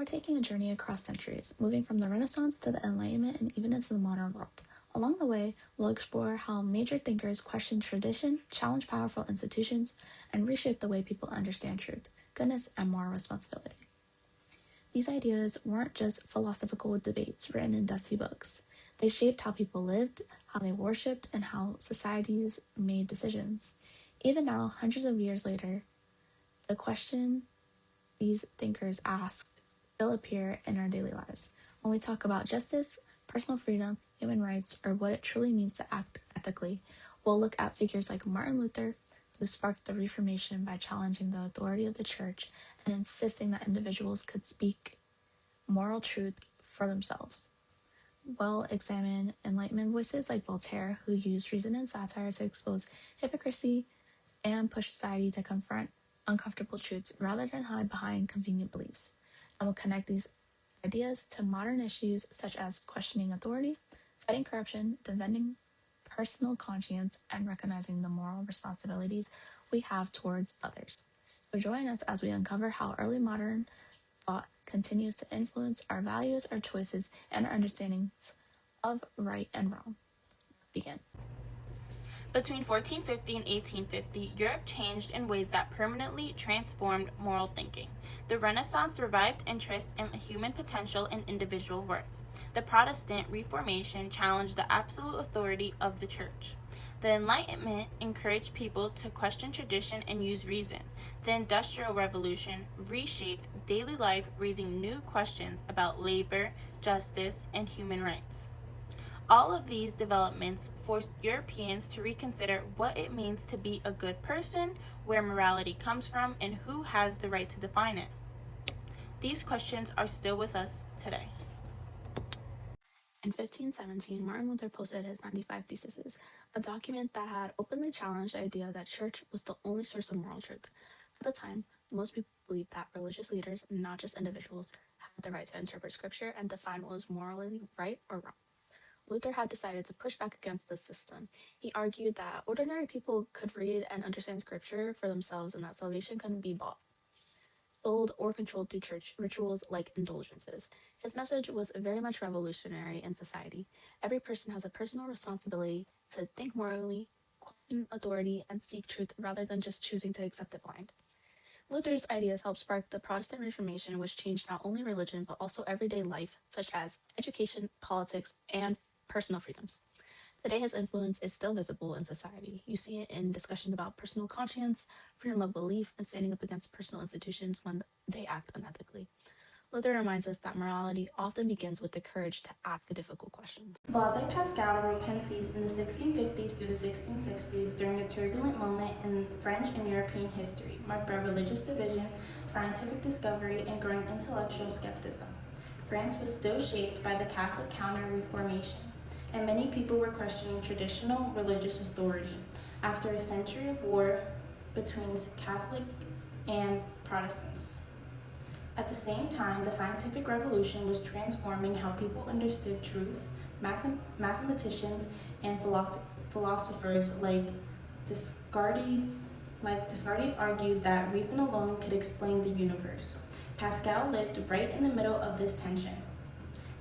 we're taking a journey across centuries, moving from the Renaissance to the Enlightenment and even into the modern world. Along the way, we'll explore how major thinkers questioned tradition, challenged powerful institutions, and reshaped the way people understand truth, goodness, and moral responsibility. These ideas weren't just philosophical debates written in dusty books. They shaped how people lived, how they worshipped, and how societies made decisions. Even now, hundreds of years later, the question these thinkers asked still appear in our daily lives. When we talk about justice, personal freedom, human rights, or what it truly means to act ethically, we'll look at figures like Martin Luther, who sparked the Reformation by challenging the authority of the church and insisting that individuals could speak moral truth for themselves. We'll examine Enlightenment voices like Voltaire, who used reason and satire to expose hypocrisy and push society to confront uncomfortable truths rather than hide behind convenient beliefs. And we'll connect these ideas to modern issues such as questioning authority, fighting corruption, defending personal conscience, and recognizing the moral responsibilities we have towards others. So join us as we uncover how early modern thought continues to influence our values, our choices, and our understandings of right and wrong. Let's begin. Between 1450 and 1850, Europe changed in ways that permanently transformed moral thinking. The Renaissance revived interest in human potential and individual worth. The Protestant Reformation challenged the absolute authority of the Church. The Enlightenment encouraged people to question tradition and use reason. The Industrial Revolution reshaped daily life, raising new questions about labor, justice, and human rights. All of these developments forced Europeans to reconsider what it means to be a good person, where morality comes from, and who has the right to define it. These questions are still with us today. In 1517, Martin Luther posted his 95 Theses, a document that had openly challenged the idea that church was the only source of moral truth. At the time, most people believed that religious leaders, not just individuals, had the right to interpret scripture and define what was morally right or wrong. Luther had decided to push back against this system. He argued that ordinary people could read and understand scripture for themselves and that salvation couldn't be bought, sold, or controlled through church rituals like indulgences. His message was very much revolutionary in society. Every person has a personal responsibility to think morally, question authority, and seek truth rather than just choosing to accept it blind. Luther's ideas helped spark the Protestant Reformation, which changed not only religion but also everyday life, such as education, politics, and personal freedoms. Today, his influence is still visible in society. You see it in discussions about personal conscience, freedom of belief, and standing up against personal institutions when they act unethically. Luther reminds us that morality often begins with the courage to ask the difficult questions. Blaise Pascal wrote Pensées in the 1650s through the 1660s during a turbulent moment in French and European history, marked by religious division, scientific discovery, and growing intellectual skepticism. France was still shaped by the Catholic Counter-Reformation, and many people were questioning traditional religious authority after a century of war between Catholic and Protestants. At the same time, the scientific revolution was transforming how people understood truth. Mathematicians and philosophers like Descartes argued that reason alone could explain the universe. Pascal lived right in the middle of this tension.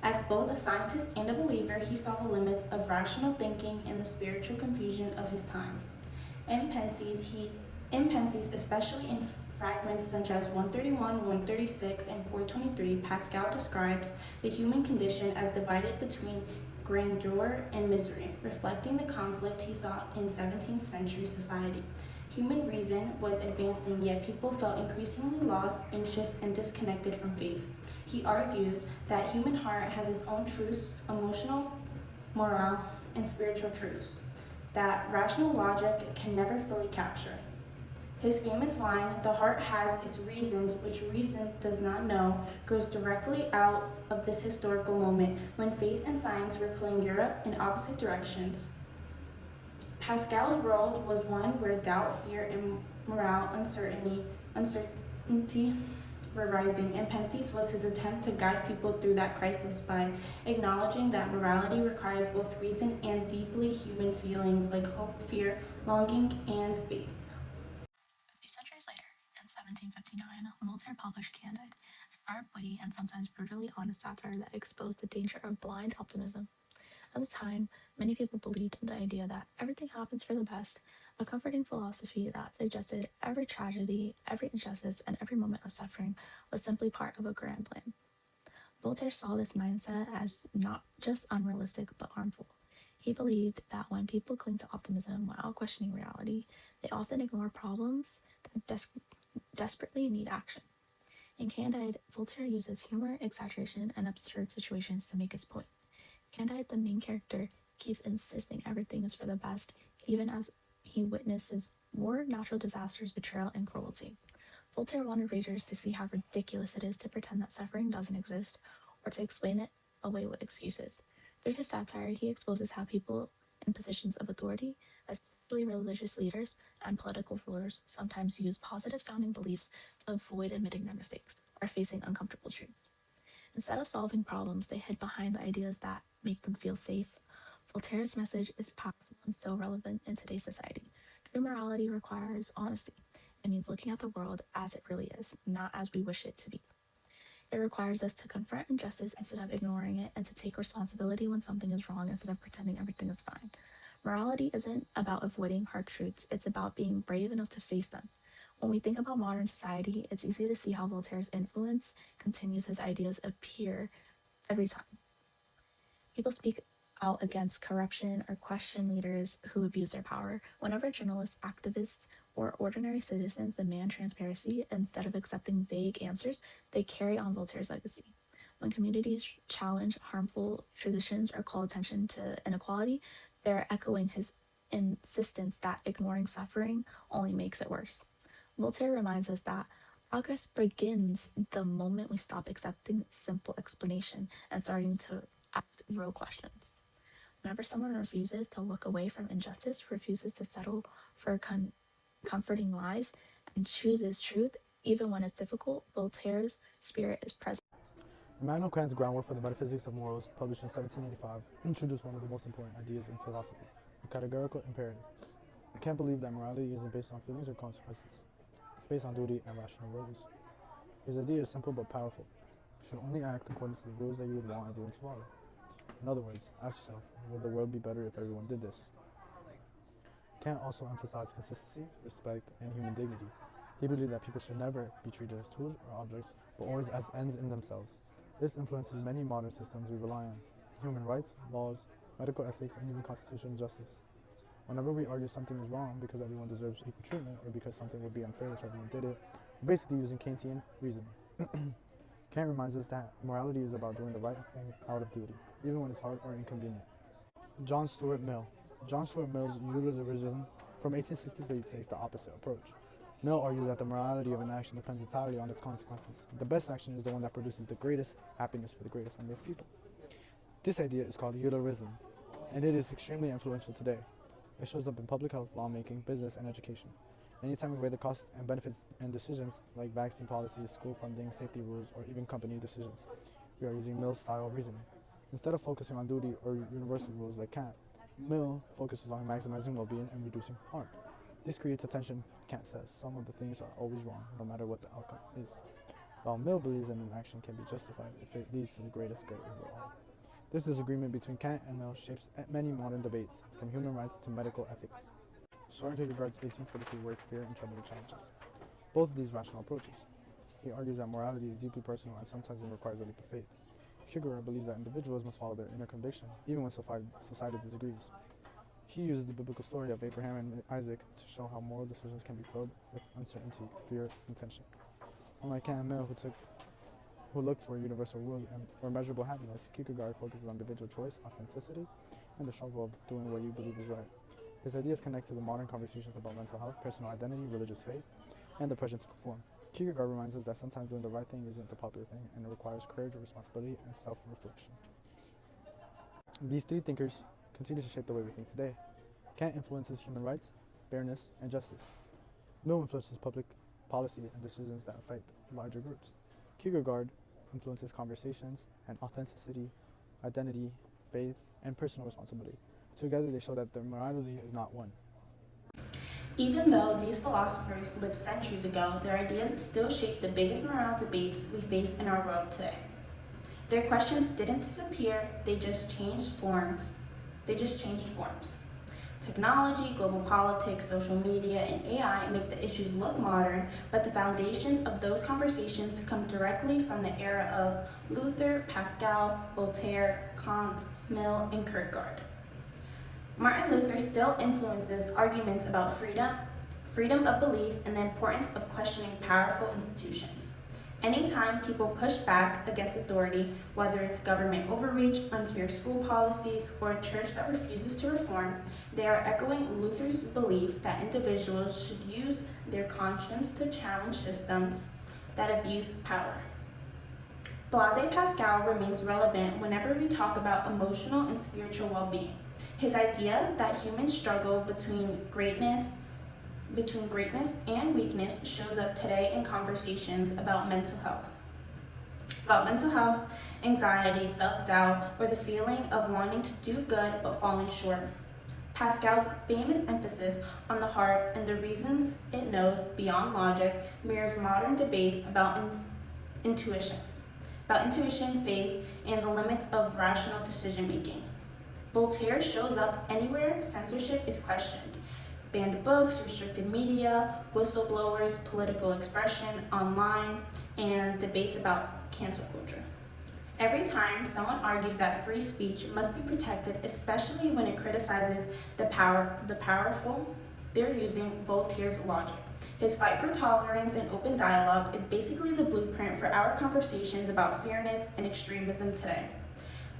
As both a scientist and a believer, he saw the limits of rational thinking and the spiritual confusion of his time. In Pensées, especially in fragments such as 131, 136, and 423, Pascal describes the human condition as divided between grandeur and misery, reflecting the conflict he saw in 17th century society. Human reason was advancing, yet people felt increasingly lost, anxious, and disconnected from faith. He argues that human heart has its own truths, emotional, moral, and spiritual truths that rational logic can never fully capture. His famous line, "The heart has its reasons, which reason does not know," grows directly out of this historical moment when faith and science were pulling Europe in opposite directions. Pascal's world was one where doubt, fear, and moral uncertainty were rising, and Pensées was his attempt to guide people through that crisis by acknowledging that morality requires both reason and deeply human feelings like hope, fear, longing, and faith. A few centuries later, in 1759, Voltaire published Candide, an sharp, witty, and sometimes brutally honest satire that exposed the danger of blind optimism. At the time, many people believed in the idea that everything happens for the best, a comforting philosophy that suggested every tragedy, every injustice, and every moment of suffering was simply part of a grand plan. Voltaire saw this mindset as not just unrealistic but harmful. He believed that when people cling to optimism without questioning reality, they often ignore problems that desperately need action. In Candide, Voltaire uses humor, exaggeration, and absurd situations to make his point. Candide, the main character, keeps insisting everything is for the best, even as he witnesses more natural disasters, betrayal, and cruelty. Voltaire wanted readers to see how ridiculous it is to pretend that suffering doesn't exist or to explain it away with excuses. Through his satire, he exposes how people in positions of authority, especially religious leaders and political rulers, sometimes use positive sounding beliefs to avoid admitting their mistakes or facing uncomfortable truths. Instead of solving problems, they hid behind the ideas that make them feel safe. Voltaire's message is powerful and still relevant in today's society. True morality requires honesty. It means looking at the world as it really is, not as we wish it to be. It requires us to confront injustice instead of ignoring it and to take responsibility when something is wrong instead of pretending everything is fine. Morality isn't about avoiding hard truths, it's about being brave enough to face them. When we think about modern society, it's easy to see how Voltaire's influence continues his ideas appear every time. People speak out against corruption or question leaders who abuse their power. Whenever journalists, activists, or ordinary citizens demand transparency instead of accepting vague answers, they carry on Voltaire's legacy. When communities challenge harmful traditions or call attention to inequality, they're echoing his insistence that ignoring suffering only makes it worse. Voltaire reminds us that progress begins the moment we stop accepting simple explanation and starting to ask real questions. Whenever someone refuses to look away from injustice, refuses to settle for comforting lies, and chooses truth, even when it's difficult, Voltaire's spirit is present. Immanuel Kant's Groundwork for the Metaphysics of Morals, published in 1785, introduced one of the most important ideas in philosophy, the categorical imperative. Kant believed that morality isn't based on feelings or consequences. It's based on duty and rational rules. His idea is simple but powerful. You should only act according to the rules that you would want everyone to follow. In other words, ask yourself, would the world be better if everyone did this? Kant also emphasized consistency, respect, and human dignity. He believed that people should never be treated as tools or objects, but always as ends in themselves. This influences many modern systems we rely on: human rights, laws, medical ethics, and even constitutional justice. Whenever we argue something is wrong because everyone deserves equal treatment or because something would be unfair if everyone did it, we're basically using Kantian reasoning. Kant reminds us that morality is about doing the right thing out of duty, even when it's hard or inconvenient. John Stuart Mill. John Stuart Mill's utilitarianism from 1863 takes the opposite approach. Mill argues that the morality of an action depends entirely on its consequences. The best action is the one that produces the greatest happiness for the greatest number of people. This idea is called utilitarianism, and it is extremely influential today. It shows up in public health, lawmaking, business, and education. Anytime we weigh the costs and benefits in decisions like vaccine policies, school funding, safety rules, or even company decisions, we are using Mill's style of reasoning. Instead of focusing on duty or universal rules like Kant, Mill focuses on maximizing well-being and reducing harm. This creates a tension. Kant says some of the things are always wrong, no matter what the outcome is, while Mill believes that an action can be justified if it leads to the greatest good overall. This disagreement between Kant and Mill shapes many modern debates, from human rights to medical ethics. Soren Kierkegaard's 1843 work, Fear and Trembling, challenges both of these rational approaches. He argues that morality is deeply personal and sometimes it requires a leap of faith. Kierkegaard believes that individuals must follow their inner conviction, even when society disagrees. He uses the biblical story of Abraham and Isaac to show how moral decisions can be filled with uncertainty, fear, and tension. Unlike Kant and Mill, who looked for universal rules or measurable happiness, Kierkegaard focuses on individual choice, authenticity, and the struggle of doing what you believe is right. His ideas connect to the modern conversations about mental health, personal identity, religious faith, and the pressure to conform. Kierkegaard reminds us that sometimes doing the right thing isn't the popular thing, and it requires courage, responsibility, and self-reflection. These three thinkers continue to shape the way we think today. Kant influences human rights, fairness, and justice. Mill influences public policy and decisions that affect larger groups. Kierkegaard influences conversations and authenticity, identity, faith, and personal responsibility. Together they show that the morality is not one. Even though these philosophers lived centuries ago, their ideas still shape the biggest moral debates we face in our world today. Their questions didn't disappear, they just changed forms. Technology, global politics, social media, and AI make the issues look modern, but the foundations of those conversations come directly from the era of Luther, Pascal, Voltaire, Kant, Mill, and Kierkegaard. Martin Luther still influences arguments about freedom of belief, and the importance of questioning powerful institutions. Anytime people push back against authority, whether it's government overreach, unfair school policies, or a church that refuses to reform, they are echoing Luther's belief that individuals should use their conscience to challenge systems that abuse power. Blaise Pascal remains relevant whenever we talk about emotional and spiritual well-being. His idea that humans struggle between greatness and weakness shows up today in conversations about mental health. Anxiety, self-doubt, or the feeling of wanting to do good but falling short. Pascal's famous emphasis on the heart and the reasons it knows beyond logic mirrors modern debates about intuition, faith, and the limits of rational decision making. Voltaire shows up anywhere censorship is questioned. Banned books, restricted media, whistleblowers, political expression, online, and debates about cancel culture. Every time someone argues that free speech must be protected, especially when it criticizes the powerful, they're using Voltaire's logic. His fight for tolerance and open dialogue is basically the blueprint for our conversations about fairness and extremism today.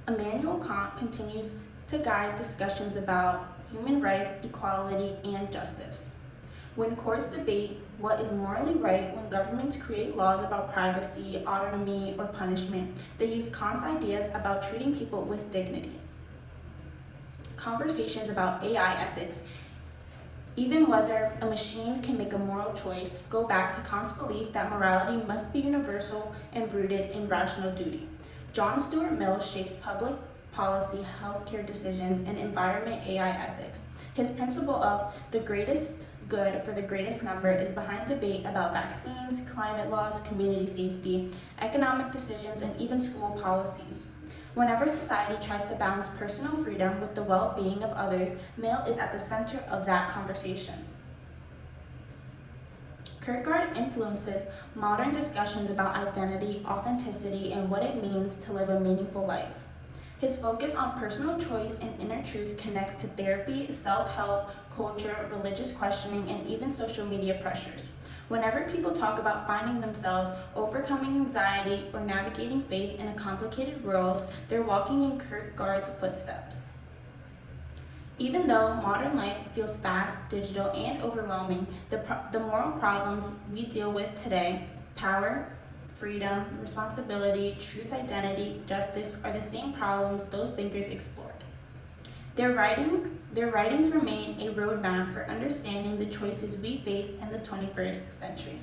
Immanuel Kant continues to guide discussions about human rights, equality, and justice. When courts debate what is morally right, when governments create laws about privacy, autonomy, or punishment, they use Kant's ideas about treating people with dignity. Conversations about AI ethics, even whether a machine can make a moral choice, go back to Kant's belief that morality must be universal and rooted in rational duty. John Stuart Mill shapes public policy, healthcare decisions, and environment AI ethics. His principle of the greatest good for the greatest number is behind debate about vaccines, climate laws, community safety, economic decisions, and even school policies. Whenever society tries to balance personal freedom with the well-being of others, Mill is at the center of that conversation. Kierkegaard influences modern discussions about identity, authenticity, and what it means to live a meaningful life. His focus on personal choice and inner truth connects to therapy, self-help, culture, religious questioning, and even social media pressures. Whenever people talk about finding themselves, overcoming anxiety, or navigating faith in a complicated world, they're walking in Kierkegaard's footsteps. Even though modern life feels fast, digital, and overwhelming, the moral problems we deal with today, power, freedom, responsibility, truth, identity, justice, are the same problems those thinkers explored. Their writings remain a roadmap for understanding the choices we face in the 21st century.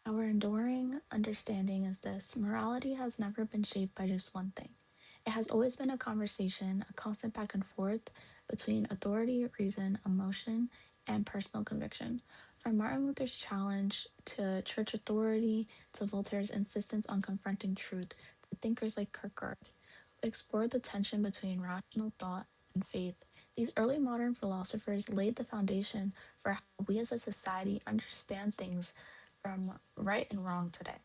Our enduring understanding is this: morality has never been shaped by just one thing. It has always been a conversation, a constant back and forth between authority, reason, emotion, and personal conviction. From Martin Luther's challenge to church authority to Voltaire's insistence on confronting truth, to thinkers like Kierkegaard, who explored the tension between rational thought and faith. These early modern philosophers laid the foundation for how we as a society understand things from right and wrong today.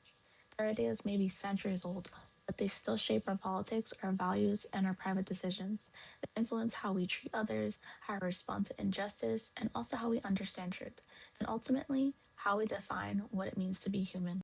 Their ideas may be centuries old, but they still shape our politics, our values, and our private decisions. They influence how we treat others, how we respond to injustice, and also how we understand truth, and ultimately, how we define what it means to be human.